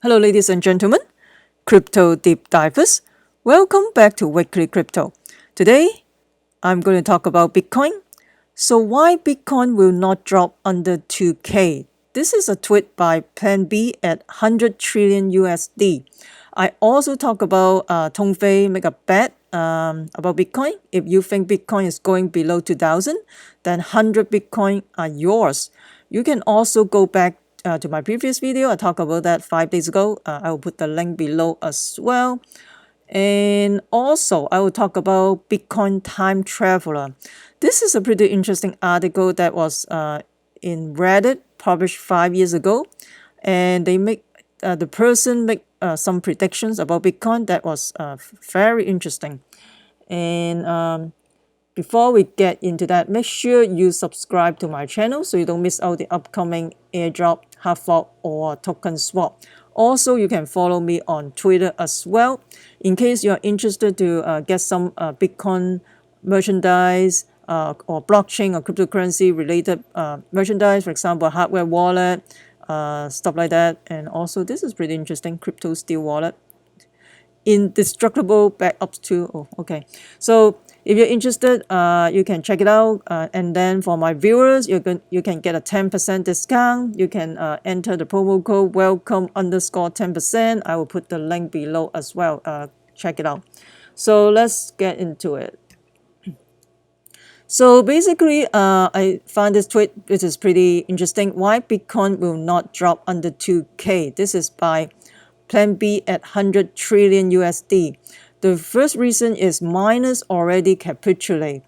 Hello, ladies and gentlemen, crypto deep divers. Welcome back to Weekly Crypto. Today, I'm going to talk about Bitcoin. So, why Bitcoin will not drop under 2K? This is a tweet by Plan B at 100 trillion USD. I also talk about Vays make a bet about Bitcoin. If you think Bitcoin is going below 2000, then 100 Bitcoin are yours. You can also go back to my previous video. I talked about that 5 days ago. I will put the link below as well. And also, I will talk about Bitcoin Time Traveler. This is a pretty interesting article that was in Reddit, published 5 years ago, and they make the person make some predictions about Bitcoin that was very interesting. And before we get into that, make sure you subscribe to my channel so you don't miss out the upcoming airdrop, hard fork, or token swap. Also, you can follow me on Twitter as well. In case you're interested to get some Bitcoin merchandise or blockchain or cryptocurrency related merchandise, for example, hardware wallet, stuff like that. And also, this is pretty interesting, crypto steel wallet. Indestructible backups too. Oh, okay. So if you're interested, you can check it out. And then for my viewers, you can get a 10% discount. You can enter the promo code welcome_10%. I will put the link below as well. Check it out. So let's get into it. So basically, I found this tweet, which is pretty interesting. Why Bitcoin will not drop under 2K? This is by Plan B at 100 trillion USD. The first reason is miners already capitulate.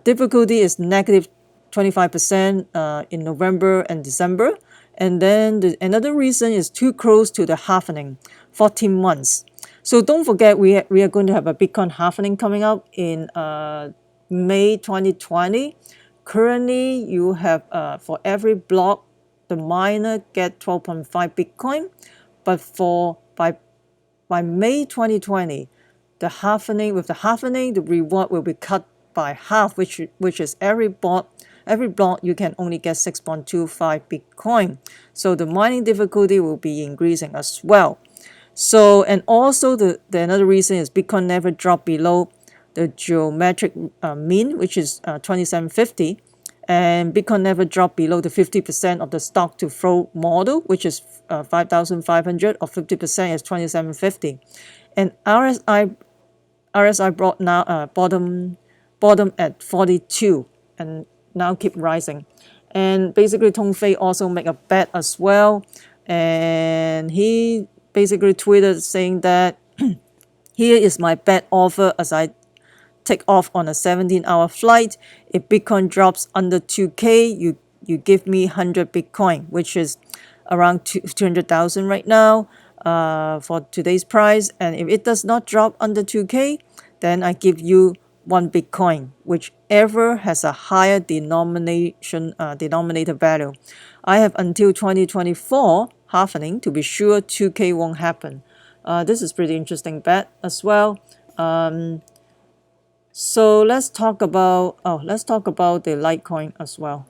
Difficulty is negative 25% in November and December. And then another reason is too close to the halvening, 14 months. So don't forget, we are going to have a Bitcoin halvening coming up in May 2020. Currently, you have for every block, the miner get 12.5 Bitcoin. But by May 2020, the halvening, the reward will be cut by half, which is every block you can only get 6.25 Bitcoin. So the mining difficulty will be increasing as well. So, and also the another reason is Bitcoin never dropped below the geometric mean, which is 2750. And Bitcoin never dropped below the 50% of the stock to flow model, which is 5,500, or 50% is 2,750. And RSI brought now bottom at 42 and now keep rising. And basically, Vays also make a bet as well, and he basically tweeted saying that here is my bet offer as I take off on a 17-hour flight. If Bitcoin drops under 2K, you give me 100 Bitcoin, which is around 200,000 right now for today's price. And if it does not drop under 2K, then I give you 1 Bitcoin, whichever has a higher denominator value. I have until 2024 halvening to be sure 2K won't happen. This is pretty interesting bet as well. So let's talk about the Litecoin as well.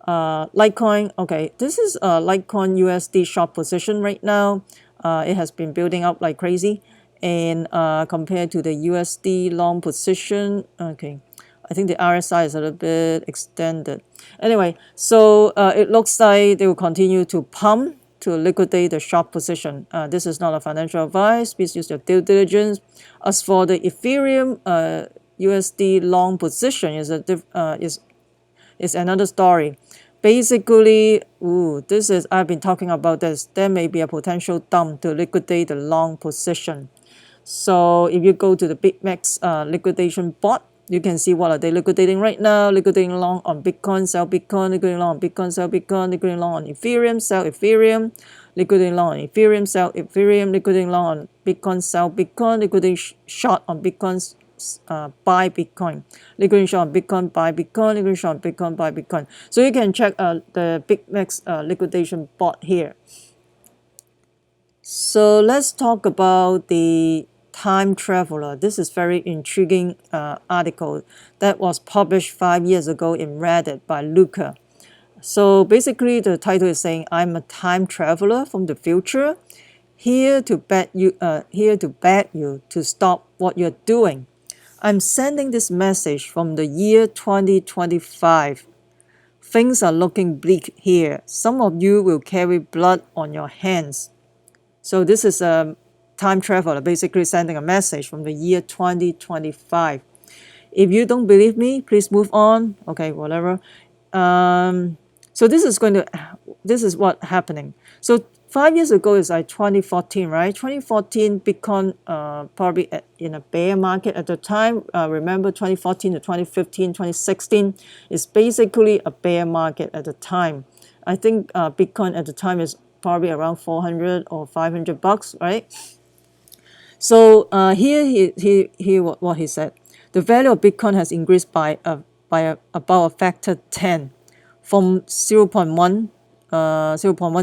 Litecoin, okay, this is a Litecoin USD short position right now. It has been building up like crazy, and compared to the USD long position, okay, I think the RSI is a little bit extended. Anyway, so it looks like they will continue to pump to liquidate the short position. This is not a financial advice. Please use your due diligence. As for the Ethereum USD long position is another story. Basically, I've been talking about this. There may be a potential dump to liquidate the long position. So if you go to the BitMEX liquidation bot, you can see what are they liquidating right now. Liquidating long on Bitcoin, sell Bitcoin, liquidating long on Bitcoin, sell Bitcoin, liquidating long on Ethereum, sell Ethereum, liquidating long on Ethereum, sell Ethereum, liquidating long on Bitcoin, sell Bitcoin, liquidating short on Bitcoin, buy Bitcoin, liquidating short on Bitcoin, buy Bitcoin, liquidating short on Bitcoin, buy Bitcoin. So you can check the BitMEX liquidation bot here. So let's talk about the Time Traveler. This is very intriguing article that was published 5 years ago in Reddit by Luca. So basically the title is saying, I'm a time traveler from the future. here to beg you to stop what you're doing. I'm sending this message from the year 2025. Things are looking bleak here. Some of you will carry blood on your hands. So this is a time traveler basically sending a message from the year 2025. If you don't believe me, please move on. Okay, whatever. So this is what happening. So 5 years ago is like 2014, right? 2014 Bitcoin probably in a bear market at the time. Remember 2014 to 2015, 2016 is basically a bear market at the time. I think Bitcoin at the time is probably around 400 or $500, right? So here what he said, the value of Bitcoin has increased by about a factor 10, from 0.1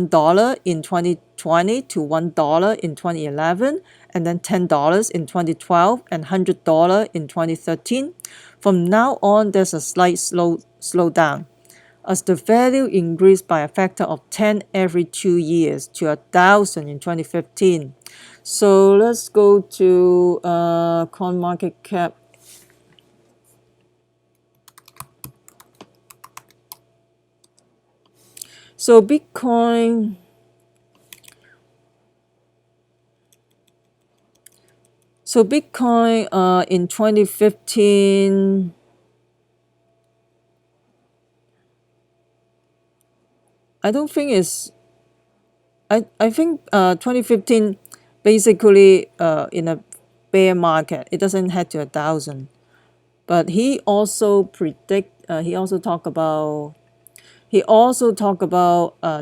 dollar in 2020 to $1 in 2011, and then $10 in 2012 and $100 in 2013. From now on, there's a slight slowdown, as the value increased by a factor of 10 every 2 years to 1,000 in 2015. So let's go to CoinMarketCap. So Bitcoin in 2015, I don't think is I think 2015 basically in a bear market, it doesn't head to 1,000. But he also talk about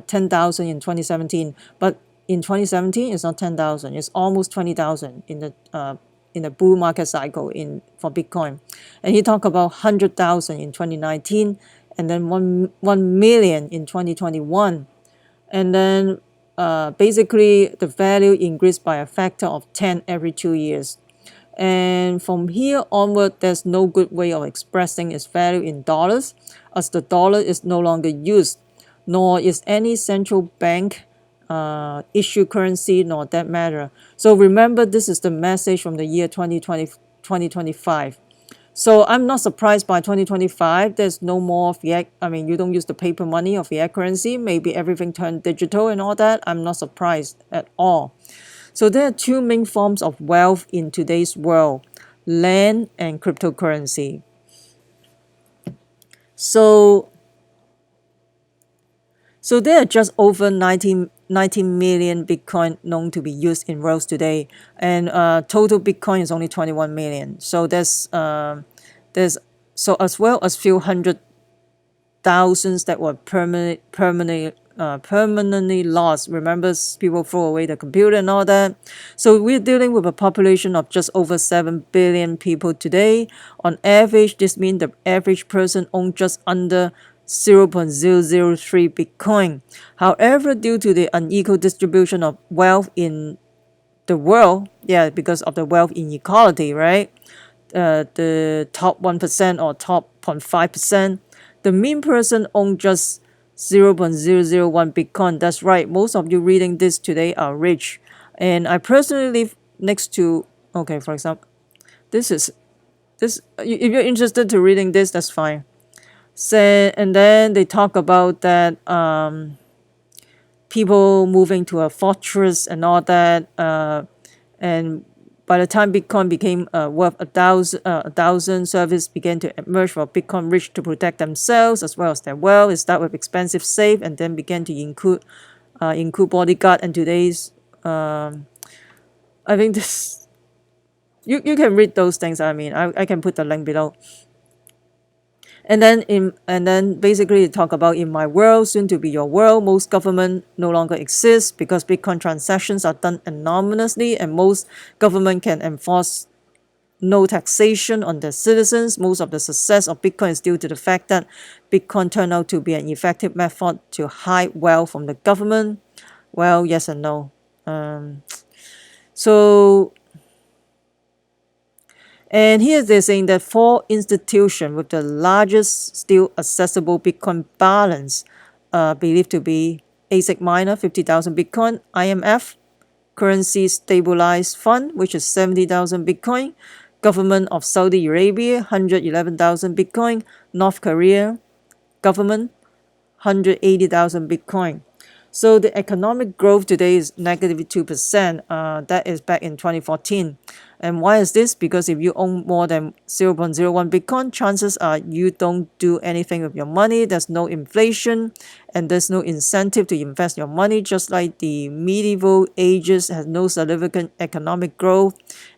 10,000 in 2017. But in 2017, it's not 10,000. It's almost 20,000 in the bull market cycle for Bitcoin. And he talked about 100,000 in 2019, and then 1 million in 2021. And then basically the value increased by a factor of 10 every 2 years. And from here onward, there's no good way of expressing its value in dollars, as the dollar is no longer used, nor is any central bank issue currency, nor that matter. So remember, this is the message from the year 2025. So I'm not surprised by 2025. There's no more fiat. I mean, you don't use the paper money or fiat currency. Maybe everything turned digital and all that. I'm not surprised at all. So there are two main forms of wealth in today's world: land and cryptocurrency. So there are just over 19 million Bitcoin known to be used in worlds today, and total Bitcoin is only 21 million. So there's so as well as few hundred thousands that were permanently lost. Remember, people throw away the computer and all that. So we're dealing with a population of just over 7 billion people today. On average, this means the average person owns just under 0.003 Bitcoin. However, due to the unequal distribution of wealth in the world, because of the wealth inequality, right? The top 1% or top 0.5%, the mean person owns just 0.001 Bitcoin. That's right. Most of you reading this today are rich. And I personally live next to, okay, for example, this, if you're interested to reading this, that's fine. So, and then they talk about that people moving to a fortress and all that. And by the time Bitcoin became worth 1,000, services began to emerge for Bitcoin rich to protect themselves as well as their wealth. It started with expensive safe and then began to include bodyguard. And today's, I think this, you can read those things. I mean, I can put the link below. And then basically talk about, in my world, soon to be your world, most government no longer exists because Bitcoin transactions are done anonymously, and most government can enforce no taxation on their citizens. Most of the success of Bitcoin is due to the fact that Bitcoin turned out to be an effective method to hide wealth from the government. Well, yes and no. And here they're saying that 4 institutions with the largest still accessible Bitcoin balance believed to be ASIC miner, 50,000 Bitcoin, IMF, Currency Stabilized Fund, which is 70,000 Bitcoin. Government of Saudi Arabia, 111,000 Bitcoin. North Korea government, 180,000 Bitcoin. So the economic growth today is negative 2%. That is back in 2014. And why is this? Because if you own more than 0.01 Bitcoin, chances are you don't do anything with your money. There's no inflation and there's no incentive to invest your money, just like the medieval ages has no significant economic growth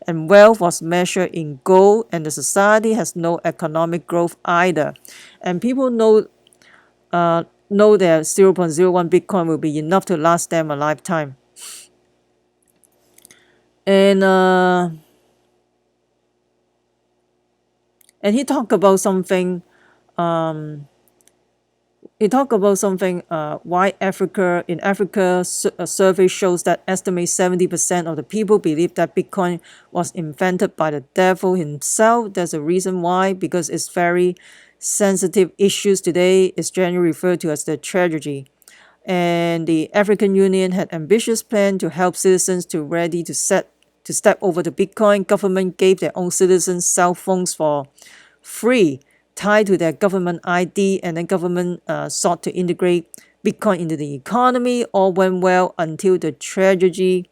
and wealth was measured in gold, and the society has no economic growth either. And people know that 0.01 Bitcoin will be enough to last them a lifetime. And he talked about something. Why Africa in Africa a survey shows that estimates 70% of the people believe that Bitcoin was invented by the devil himself. There's a reason why, because it's very sensitive issues today. It's generally referred to as the tragedy. And the African Union had ambitious plan to help citizens to ready to step over to Bitcoin. Government gave their own citizens cell phones for free, tied to their government ID, and then government sought to integrate Bitcoin into the economy. All went well until the tragedy.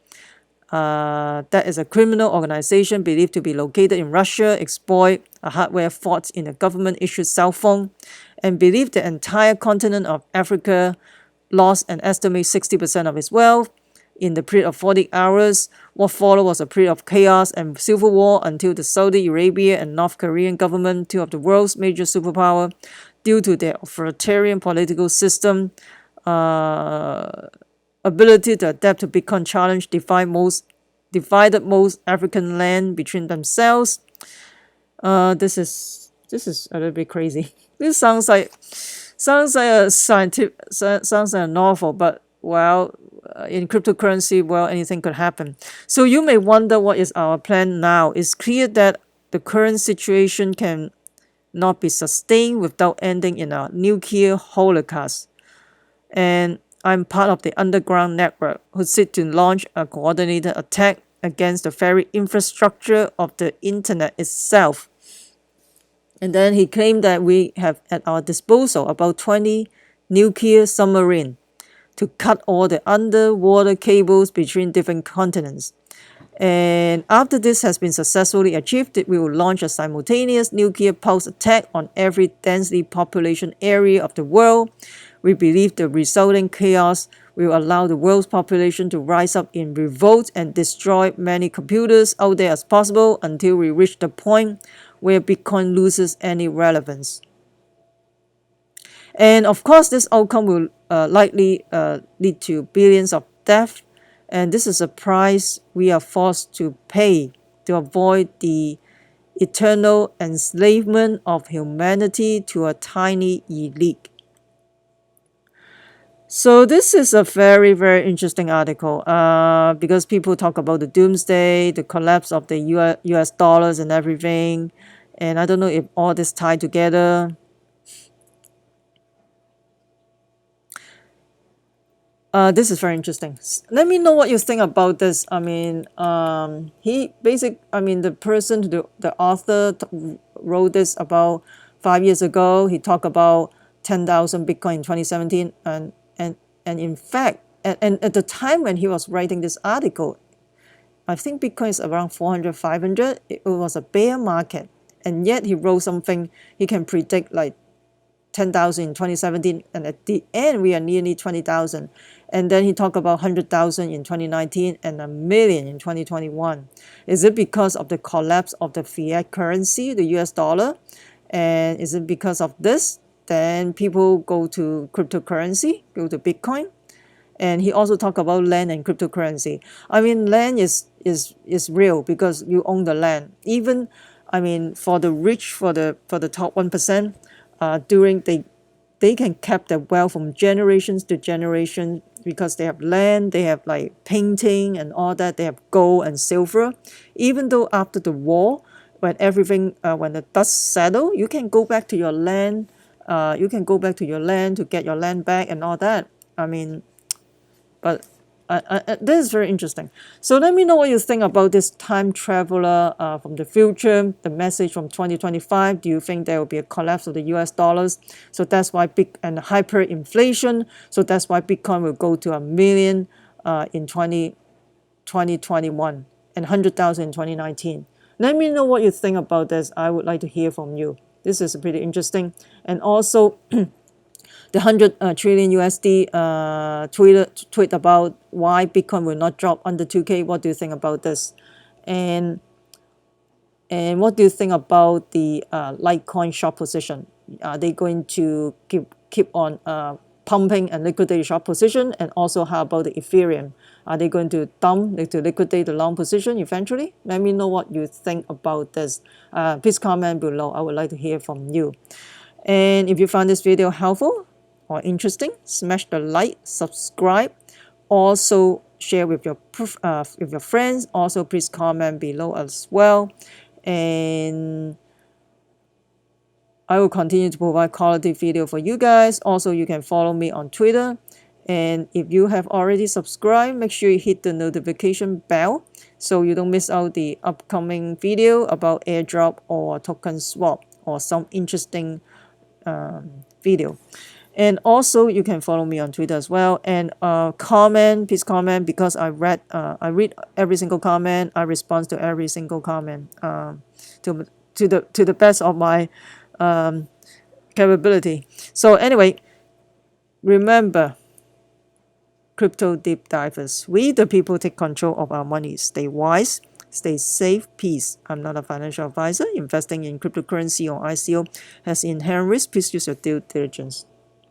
That is a criminal organization believed to be located in Russia, exploit a hardware fault in a government-issued cell phone, and believed the entire continent of Africa lost an estimated 60% of its wealth in the period of 40 hours. What followed was a period of chaos and civil war until the Saudi Arabia and North Korean government, two of the world's major superpower, due to their authoritarian political system, ability to adapt to Bitcoin challenge, divided most African land between themselves. This is a little bit crazy. This sounds like a scientific, sounds like a novel, but well, in cryptocurrency, well, anything could happen. So you may wonder what is our plan now. It's clear that the current situation can not be sustained without ending in a nuclear holocaust. And I'm part of the underground network who seek to launch a coordinated attack against the very infrastructure of the internet itself. And then he claimed that we have at our disposal about 20 nuclear submarines to cut all the underwater cables between different continents. And after this has been successfully achieved, we will launch a simultaneous nuclear pulse attack on every densely population area of the world. We believe the resulting chaos will allow the world's population to rise up in revolt and destroy many computers out there as possible until we reach the point where Bitcoin loses any relevance. And of course, this outcome will likely lead to billions of deaths. And this is a price we are forced to pay to avoid the eternal enslavement of humanity to a tiny elite. So this is a very, very interesting article because people talk about the doomsday, the collapse of the US dollars and everything. And I don't know if all this tied together. This is very interesting. Let me know what you think about this. I mean, the person, the author wrote this about 5 years ago. He talked about 10,000 Bitcoin in 2017. And in fact, and at the time when he was writing this article, I think Bitcoin is around 400, 500. It was a bear market. And yet he wrote something, he can predict like 10,000 in 2017, and at the end we are nearly 20,000. And then he talked about 100,000 in 2019 and a million in 2021. Is it because of the collapse of the fiat currency, the US dollar? And is it because of this? Then people go to cryptocurrency, go to Bitcoin. And he also talked about land and cryptocurrency. I mean, land is real because you own the land. Even, I mean, for the rich, for the top 1%, during they can keep their wealth from generations to generation because they have land, they have like painting and all that, they have gold and silver. Even though after the war, when everything, when the dust settle, you can go back to your land. You can go back to your land to get your land back and all that. I mean, but This is very interesting. So let me know what you think about this time traveler from the future, the message from 2025. Do you think there will be a collapse of the US dollars? So that's why big and hyperinflation. So that's why Bitcoin will go to 1 million in 2021 and 100,000 in 2019. Let me know what you think about this. I would like to hear from you. This is pretty interesting. And also, the 100 trillion USD tweet about why Bitcoin will not drop under 2K. What do you think about this? And what do you think about the Litecoin short position? Are they going to keep on pumping and liquidate short position? And also, how about the Ethereum? Are they going to dump to liquidate the long position eventually? Let me know what you think about this. Please comment below. I would like to hear from you. And if you found this video helpful or interesting, smash the like, subscribe, also share with your friends. Also, please comment below as well. And I will continue to provide quality video for you guys. Also, you can follow me on Twitter. And if you have already subscribed, make sure you hit the notification bell so you don't miss out the upcoming video about airdrop or token swap or some interesting video. And also you can follow me on Twitter as well. And please comment, because I read every single comment. I respond to every single comment to the best of my capability. So anyway, remember, crypto deep divers, we the people take control of our money. Stay wise, stay safe, peace. I'm not a financial advisor. Investing in cryptocurrency or ICO has inherent risk. Please use your due diligence.